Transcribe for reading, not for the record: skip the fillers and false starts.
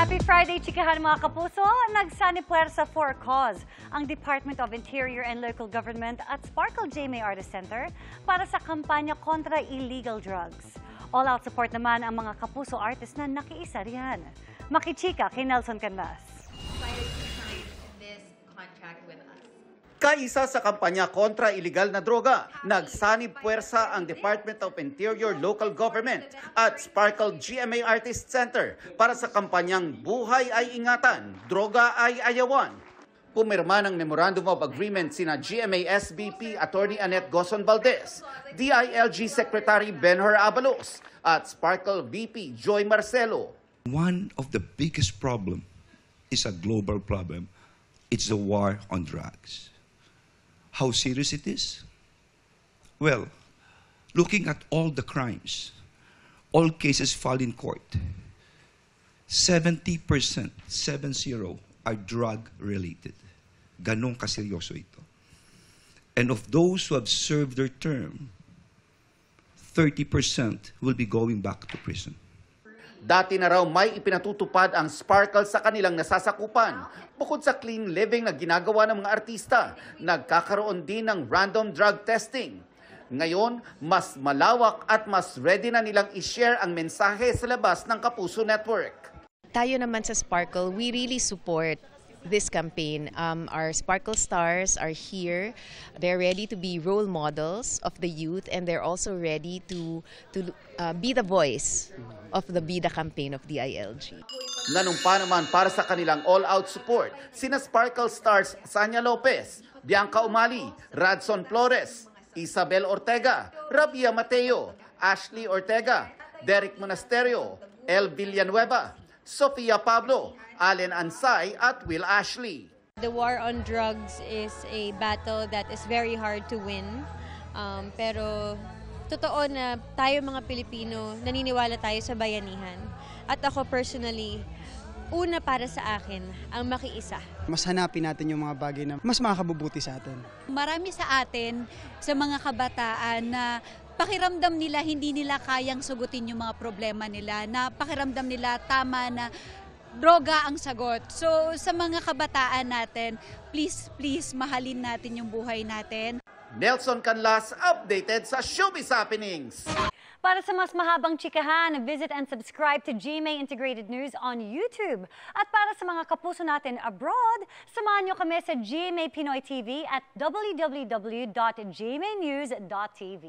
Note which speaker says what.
Speaker 1: Happy Friday, chikahan mga kapuso! Nagsanipuwersa for cause ang Department of Interior and Local Government at Sparkle GMA Artist Center para sa kampanya kontra illegal drugs. All-out support naman ang mga kapuso artist na nakiisa riyan. Makichika kay Nelson Canlas.
Speaker 2: Kaisa sa kampanya kontra iligal na droga, nagsanib puwersa ang Department of Interior Local Government at Sparkle GMA Artist Center para sa kampanyang Buhay ay Ingatan, Droga ay Ayawan. Pumirma ng Memorandum of Agreement sina GMA SVP Attorney Annette Gozon Valdez, DILG Secretary Benhur Abalos at Sparkle VP Joy Marcelo.
Speaker 3: One of the biggest problem is a global problem. It's the war on drugs. How serious it is? Well, looking at all the crimes, all cases filed in court, 70%, 70, are drug-related. Ganong kaseryoso ito. And of those who have served their term, 30% will be going back to prison.
Speaker 2: Dati na raw may ipinatutupad ang Sparkle sa kanilang nasasakupan. Bukod sa clean living na ginagawa ng mga artista, nagkakaroon din ng random drug testing. Ngayon, mas malawak at mas ready na nilang i-share ang mensahe sa labas ng Kapuso Network.
Speaker 4: Tayo naman sa Sparkle, we really support this campaign. Our Sparkle stars are here. They're ready to be role models of the youth, and they're also ready to be the voice of the Be The campaign of DILG.
Speaker 2: Nanumpa naman para sa kanilang all-out support, sina Sparkle stars Sanya Lopez, Bianca Umali, Radson Flores, Isabel Ortega, Rabia Mateo, Ashley Ortega, Derek Monasterio, El Villanueva, Sofia Pablo, Allen Ansay at Will Ashley.
Speaker 5: The war on drugs is a battle that is very hard to win. Pero totoo na tayo mga Pilipino, naniniwala tayo sa bayanihan. At ako personally, una para sa akin, ang makiisa.
Speaker 6: Mas hanapin natin yung mga bagay na mas makakabubuti sa atin.
Speaker 7: Marami sa atin, sa mga kabataan na pakiramdam nila hindi nila kayang sugutin yung mga problema nila, na pakiramdam nila tama na droga ang sagot. So sa mga kabataan natin, please mahalin natin yung buhay natin.
Speaker 2: Nelson Canlas, updated sa Showbiz Happenings.
Speaker 1: Para sa mas mahabang chikahan, visit and subscribe to GMA Integrated News on YouTube. At para sa mga kapuso natin abroad, samahan nyo kami sa GMA Pinoy TV at www.gmanews.tv.